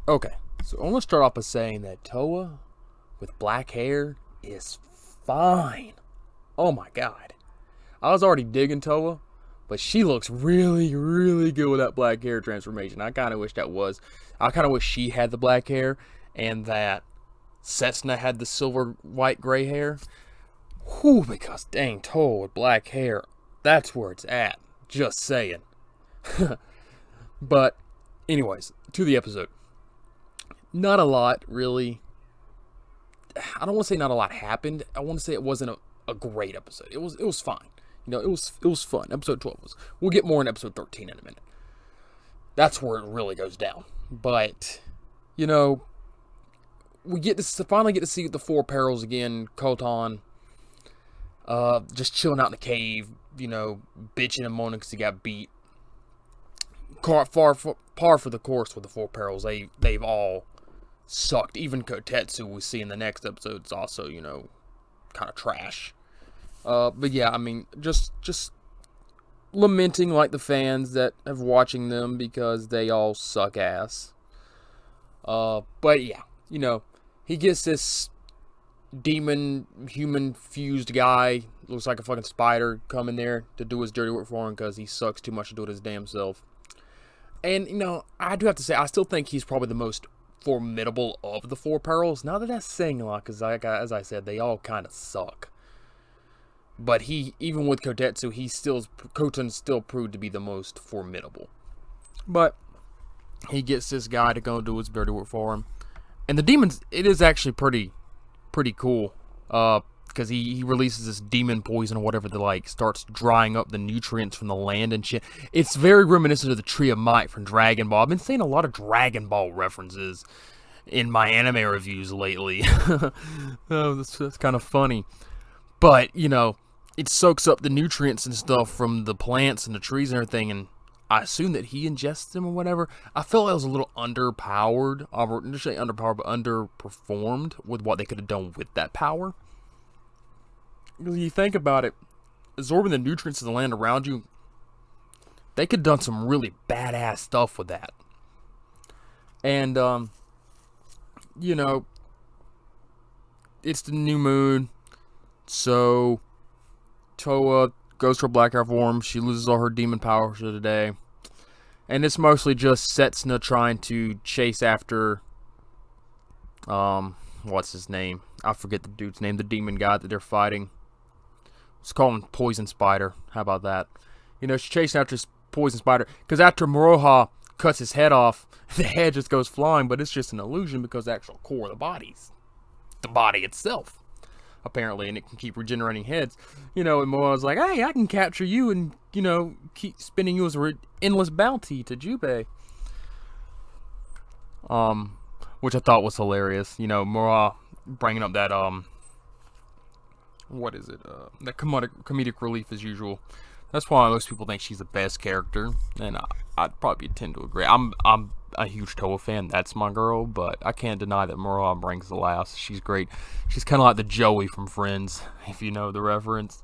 Okay, so I want to start off by saying that Toa with black hair is fine. Oh my god. I was already digging Toa, but she looks really, really good with that black hair transformation. I kind of wish that was. I kind of wish she had the black hair and that Setsuna had the silver, white, gray hair. Whew, because dang, Toa with black hair, that's where it's at. Just saying. But, anyways, to the episode. Not a lot, really. I don't want to say not a lot happened. I want to say it wasn't a great episode. It was fine. It was fun. Episode 12 was. We'll get more in episode 13 in a minute. That's where it really goes down. But, we finally get to see the four Perils again. Koton, just chilling out in the cave, bitching and moaning because he got beat. Par for the course with the four Perils. They've all sucked. Even Kotetsu we see in the next episode is also, kind of trash. But yeah, I mean, just lamenting like the fans that have watching them because they all suck ass. But yeah, he gets this demon human fused guy, looks like a fucking spider, come in there to do his dirty work for him because he sucks too much to do it his damn self. And, I do have to say, I still think he's probably the most formidable of the four Perils. Not that that's saying a lot, because as I said, they all kind of suck. But even with Kotetsu, Koten still proved to be the most formidable. But he gets this guy to go do his dirty work for him. And the demons, it is actually pretty cool. Because he releases this demon poison or whatever that starts drying up the nutrients from the land and shit. It's very reminiscent of the Tree of Might from Dragon Ball. I've been seeing a lot of Dragon Ball references in my anime reviews lately. That's kind of funny. But, it soaks up the nutrients and stuff from the plants and the trees and everything, and I assume that he ingests them or whatever. I felt it was a little underpowered. I wouldn't say underpowered, but underperformed with what they could have done with that power. Because you think about it, absorbing the nutrients of the land around you, they could have done some really badass stuff with that. And, it's the new moon, so Toa goes to her black hair form. She loses all her demon powers for the day. And it's mostly just Setsuna trying to chase after, what's his name? I forget the dude's name, the demon guy that they're fighting. Let's call him Poison Spider. How about that? She's chasing after this Poison Spider. Because after Moroha cuts his head off, the head just goes flying. But it's just an illusion because the actual core of the body's the body itself, apparently. And it can keep regenerating heads. And Moroha's like, hey, I can capture you and, keep spinning you as an endless bounty to Jubei. Which I thought was hilarious. Moroha bringing up that, what is it? That comedic relief as usual. That's why most people think she's the best character, and I'd probably tend to agree. I'm a huge Toa fan. That's my girl, but I can't deny that Moroha brings the laughs. She's great. She's kind of like the Joey from Friends, if you know the reference.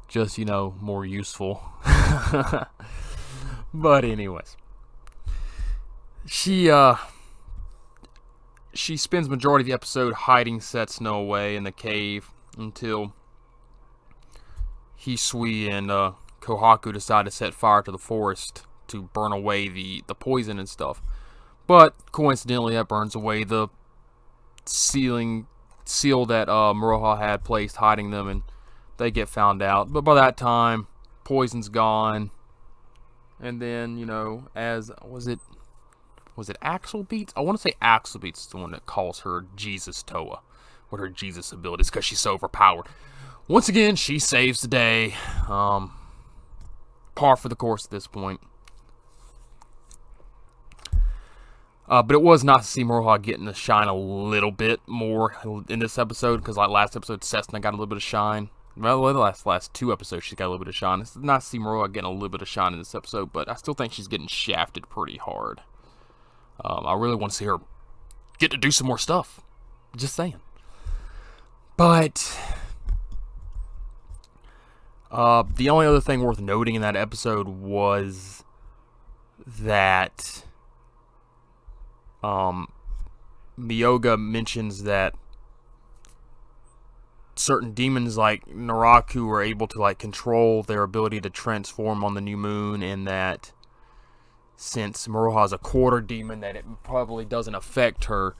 Just more useful. But anyways, she spends majority of the episode hiding Setsuna away in the cave until Hisui and Kohaku decide to set fire to the forest to burn away the poison and stuff. But coincidentally, that burns away the seal that Moroha had placed hiding them, and they get found out. But by that time, poison's gone. And then, as was it Axel Beats? I want to say Axel Beats is the one that calls her Jesus Toa with her Jesus abilities because she's so overpowered. Once again, she saves the day. Par for the course at this point. But it was nice to see Moroha getting to shine a little bit more in this episode, because last episode, Setsuna got a little bit of shine. Well, the last two episodes, she got a little bit of shine. It's nice to see Moroha getting a little bit of shine in this episode, but I still think she's getting shafted pretty hard. I really want to see her get to do some more stuff. Just saying. But the only other thing worth noting in that episode was that Miyoga mentions that certain demons like Naraku are able to like control their ability to transform on the new moon, and that since Miroha is a quarter demon, that it probably doesn't affect her.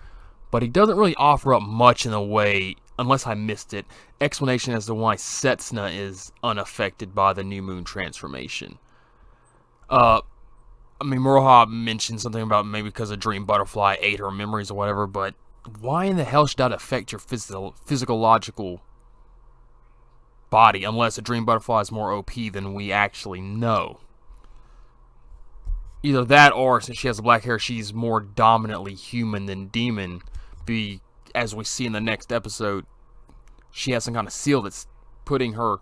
But he doesn't really offer up much in a way, unless I missed it, explanation as to why Setsuna is unaffected by the new moon transformation. Miroha mentioned something about maybe because a dream butterfly ate her memories or whatever, but why in the hell should that affect your physiological body, unless a dream butterfly is more OP than we actually know? Either that, or since she has black hair, she's more dominantly human than demon. As we see in the next episode, she has some kind of seal that's putting her,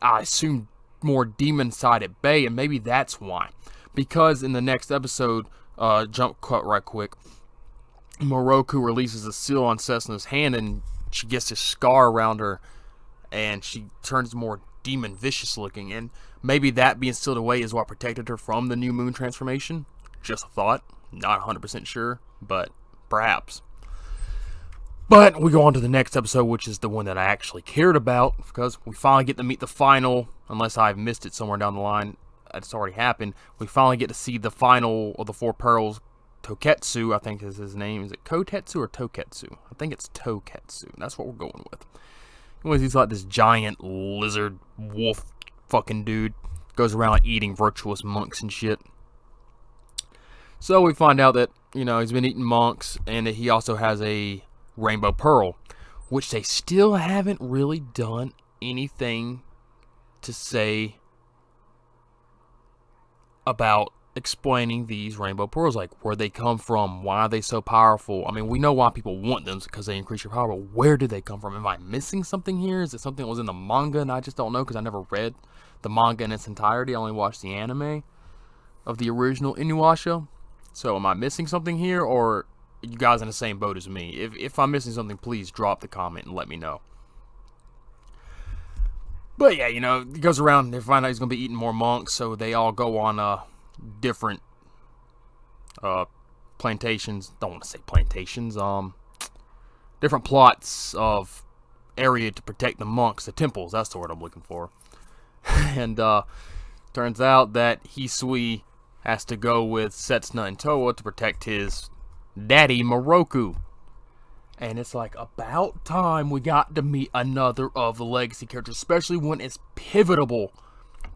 I assume, more demon side at bay, and maybe that's why. Because in the next episode, jump cut right quick, Miroku releases a seal on Setsuna's hand, and she gets this scar around her, and she turns more demon vicious looking, and maybe that being sealed away is what protected her from the new moon transformation. Just a thought, not 100% sure, but perhaps. But we go on to the next episode, which is the one that I actually cared about, because we finally get to meet the final, unless I've missed it somewhere down the line, it's already happened. We finally get to see the final of the Four Perils. Toketsu, I think is his name. Is it Kotetsu or Toketsu? I think it's Toketsu. That's what we're going with. Anyways, he's like this giant lizard wolf fucking dude. Goes around eating virtuous monks and shit. So we find out that, he's been eating monks, and that he also has a rainbow pearl, which they still haven't really done anything to say about explaining these rainbow pearls, like where they come from, why are they so powerful. I mean, we know why people want them, because they increase your power, but where do they come from? Am I missing something here? Is it something that was in the manga and I just don't know because I never read the manga in its entirety? I only watched the anime of the original Inuyasha. So am I missing something here, or are you guys in the same boat as me? If I'm missing something, please drop the comment and let me know. But yeah, he goes around, they find out he's going to be eating more monks, so they all go on different plantations. Don't want to say plantations. Different plots of area to protect the monks, the temples. That's the word I'm looking for. And turns out that Hisui has to go with Setsuna and Towa to protect his daddy Miroku. And it's like about time we got to meet another of the legacy characters, especially when it's pivotal,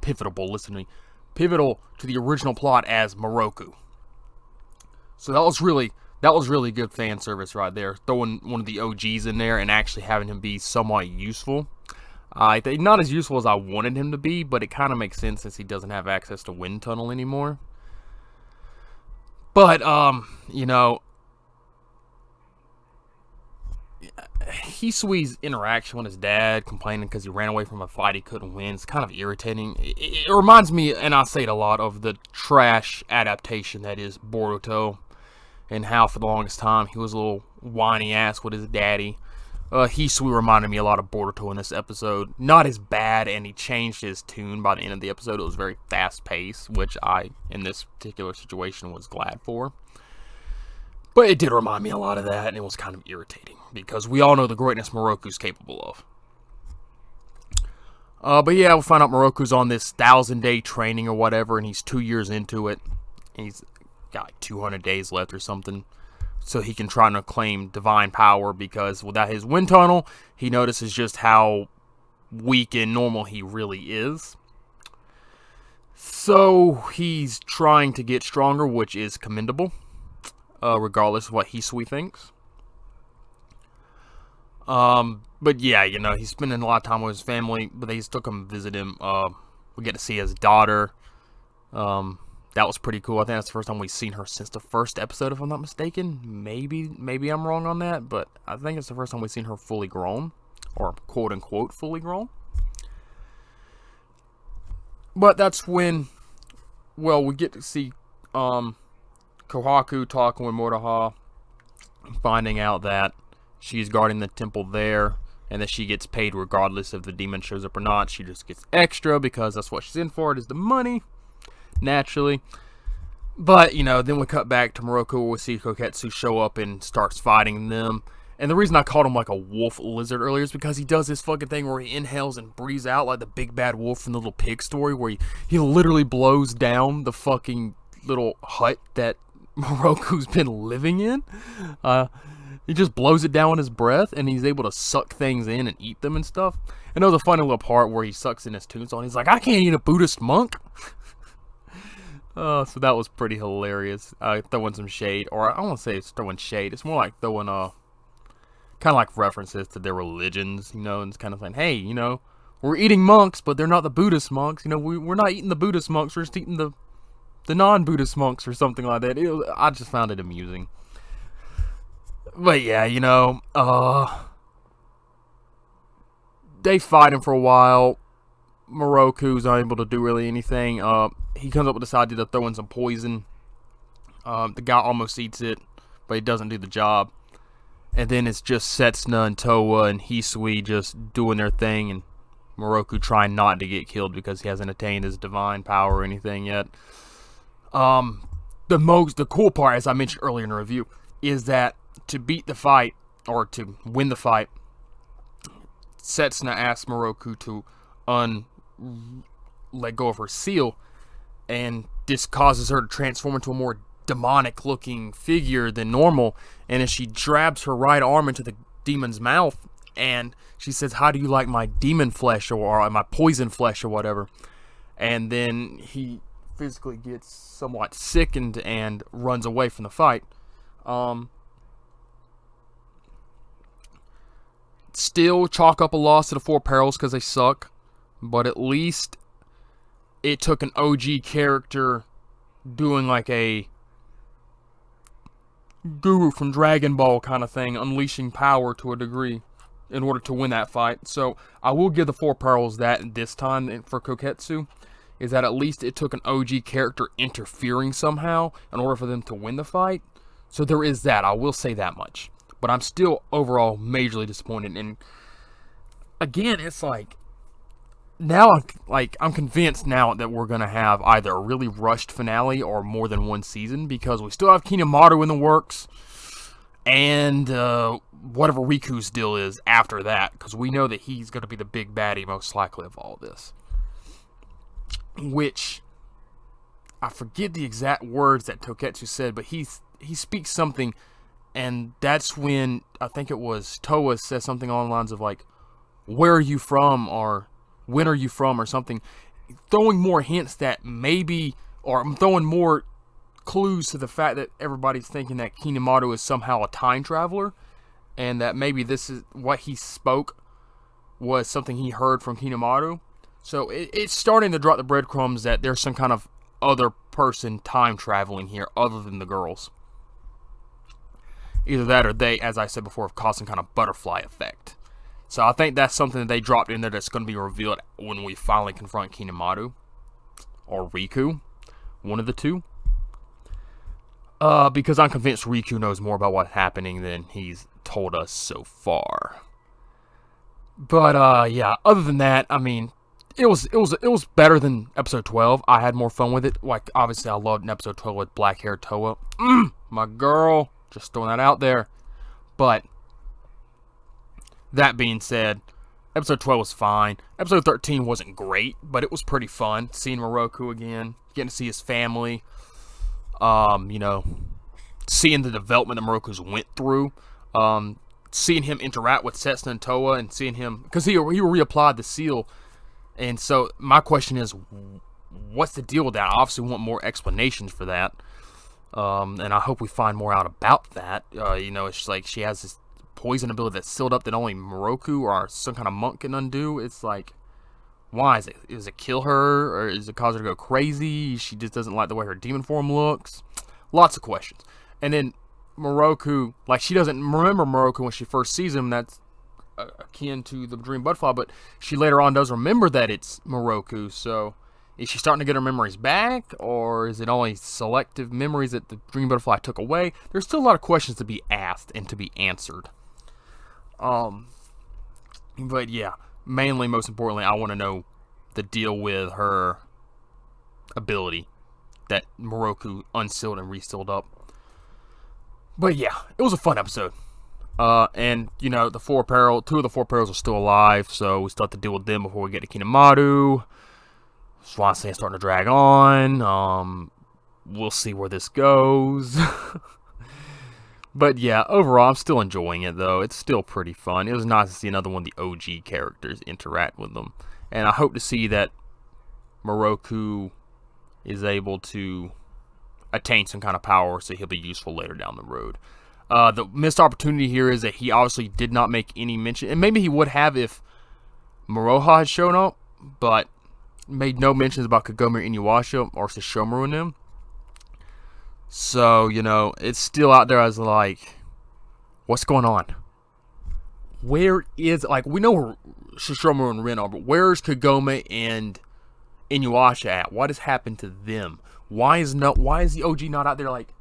listen to me, pivotal to the original plot as Miroku. So that was really good fan service right there, throwing one of the OGs in there and actually having him be somewhat useful. Not as useful as I wanted him to be, but it kind of makes sense since he doesn't have access to Wind Tunnel anymore. But Hisui's interaction with his dad, complaining because he ran away from a fight he couldn't win, is kind of irritating. It reminds me, and I say it a lot, of the trash adaptation that is Boruto, and how for the longest time he was a little whiny ass with his daddy. Hisui reminded me a lot of Boruto in this episode. Not as bad, and he changed his tune by the end of the episode. It was very fast paced, which I, in this particular situation, was glad for. But it did remind me a lot of that, and it was kind of irritating, because we all know the greatness Miroku's capable of. But yeah, we'll find out Miroku's on this 1,000-day training or whatever, and he's 2 years into it. He's got like 200 days left or something, so he can try to claim divine power, because without his wind tunnel, he notices just how weak and normal he really is. So he's trying to get stronger, which is commendable. Regardless of what Hisui thinks. But yeah, he's spending a lot of time with his family, but they still come visit him. We get to see his daughter. That was pretty cool. I think that's the first time we've seen her since the first episode, if I'm not mistaken. Maybe I'm wrong on that, but I think it's the first time we've seen her fully grown, or quote-unquote fully grown. But that's when, we get to see, Kohaku talking with Moroha, finding out that she's guarding the temple there, and that she gets paid regardless if the demon shows up or not. She just gets extra because that's what she's in for. It is the money, naturally. But, you know, then we cut back to Miroku. We see Koketsu show up and starts fighting them. And the reason I called him like a wolf lizard earlier is because he does this fucking thing where he inhales and breathes out like the big bad wolf from the little pig story, where he literally blows down the fucking little hut that Miroku's been living in. He just blows it down with his breath, and he's able to suck things in and eat them and stuff. And there's a funny little part where he sucks in his tombstone. He's like, I can't eat a Buddhist monk. So that was pretty hilarious. Throwing some shade, or I don't want to say it's throwing shade. It's more like throwing kind of like references to their religions, you know, and it's kind of saying, hey, you know, we're eating monks, but they're not the Buddhist monks. You know, we're not eating the Buddhist monks. We're just eating the non-Buddhist monks or something like that. I just found it amusing. But yeah, you know, they fight him for a while. Miroku's unable to do really anything. He comes up with this idea to throw in some poison. The guy almost eats it, but he doesn't do the job. And then it's just Setsuna and Towa and Hisui just doing their thing, and Miroku trying not to get killed because he hasn't attained his divine power or anything yet. The cool part, as I mentioned earlier in the review, is that to beat the fight, or to win the fight, Setsuna asks Miroku to let go of her seal, and this causes her to transform into a more demonic looking figure than normal. And as she grabs her right arm into the demon's mouth, and she says, how do you like my demon flesh, or my poison flesh, or whatever? And then he physically gets somewhat sickened and runs away from the fight. Still chalk up a loss to the Four Perils because they suck, but at least it took an OG character doing like a Guru from Dragon Ball kind of thing, unleashing power to a degree in order to win that fight. So I will give the Four Perils that this time for Koketsu, is that at least it took an OG character interfering somehow in order for them to win the fight. So there is that, I will say that much. But I'm still overall majorly disappointed. And again, it's like, now I'm convinced now that we're going to have either a really rushed finale or more than one season, because we still have Kinemaru in the works, and whatever Riku's deal is after that, because we know that he's going to be the big baddie most likely of all this. Which, I forget the exact words that Toketsu said, but he speaks something, and that's when, I think it was Towa says something along the lines of like, where are you from, or when are you from, or something, throwing more hints that maybe, or I'm throwing more clues to the fact that everybody's thinking that Kinemaru is somehow a time traveler, and that maybe this is what he spoke was something he heard from Kinemaru. So it's starting to drop the breadcrumbs that there's some kind of other person time traveling here other than the girls. Either that, or they, as I said before, have caused some kind of butterfly effect. So I think that's something that they dropped in there that's going to be revealed when we finally confront Kinemaru. Or Riku. One of the two. Because I'm convinced Riku knows more about what's happening than he's told us so far. But, yeah, other than that, I mean, it was better than episode 12. I had more fun with it. Like, obviously, I loved episode 12 with black hair Toa. My girl. Just throwing that out there. But that being said, episode 12 was fine. Episode 13 wasn't great, but it was pretty fun. Seeing Miroku again, getting to see his family. You know, seeing the development that Miroku's went through. Seeing him interact with Setsuna and Towa, and seeing him, because he reapplied the seal. And so my question is, what's the deal with that? I obviously want more explanations for that. And I hope we find more out about that. You know, it's like she has this poison ability that's sealed up that only Miroku or some kind of monk can undo. It's like, why? Is it kill her? Or is it cause her to go crazy? She just doesn't like the way her demon form looks. Lots of questions. And then Miroku, like, she doesn't remember Miroku when she first sees him. That's akin to the Dream Butterfly. But she later on does remember that it's Miroku. So is she starting to get her memories back? Or is it only selective memories that the Dream Butterfly took away? There's still a lot of questions to be asked and to be answered. But yeah, mainly, most importantly, I want to know the deal with her ability. that Miroku unsealed and resealed up. But yeah, it was a fun episode. And, you know, two of the four Perils are still alive, so we still have to deal with them before we get to Kinemaru. Swanson's starting to drag on. We'll see where this goes. But yeah, overall, I'm still enjoying it, though. It's still pretty fun. It was nice to see another one of the OG characters interact with them. And I hope to see that Miroku is able to attain some kind of power so he'll be useful later down the road. The missed opportunity here is that he obviously did not make any mention, and maybe he would have if Moroha had shown up, but made no mentions about Kagome or Inuyasha or Sesshomaru and them. So, you know, it's still out there as like, what's going on? Where is, like, we know where Sesshomaru and Rin are, but where's Kagome and Inuyasha at? What has happened to them? Why is the OG not out there, like,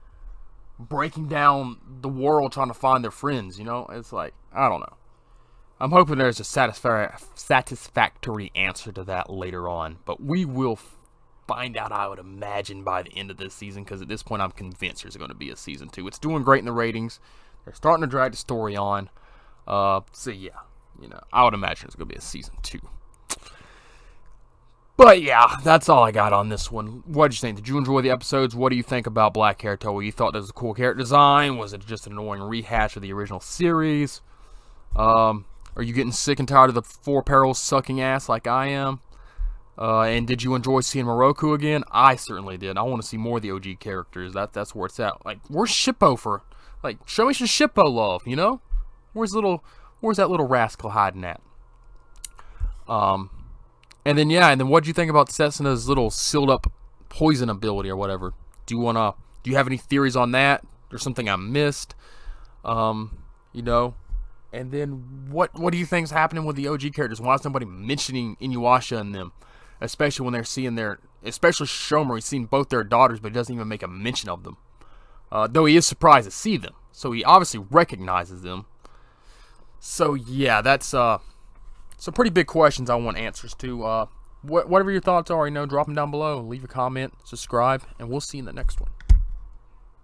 breaking down the world trying to find their friends, you know? It's like, I don't know. I'm hoping there's a satisfactory answer to that later on, but we will find out, I would imagine, by the end of this season, because at this point I'm convinced there's going to be a season 2. It's doing great in the ratings. They're starting to drag the story on. So yeah, you know, I would imagine there's going to be a season 2. But yeah, that's all I got on this one. What did you think? Did you enjoy the episodes? What do you think about Black Hair Toa? You thought this was a cool character design? Was it just an annoying rehash of the original series? Are you getting sick and tired of the four Perils sucking ass like I am? And did you enjoy seeing Miroku again? I certainly did. I want to see more of the OG characters. That's where it's at. Like, where's Shippo for? Like, show me some Shippo love, you know? Where's that little rascal hiding at? And then what do you think about Setsuna little sealed up poison ability or whatever? Do you have any theories on that? There's something I missed. You know? And then what do you think's happening with the OG characters? Why is nobody mentioning Inuyasha and them? Especially when they're seeing especially Shomer, he's seen both their daughters, but he doesn't even make a mention of them. Though he is surprised to see them. So he obviously recognizes them. So yeah, that's some pretty big questions I want answers to. Whatever your thoughts are, you know, drop them down below. Leave a comment, subscribe, and we'll see you in the next one.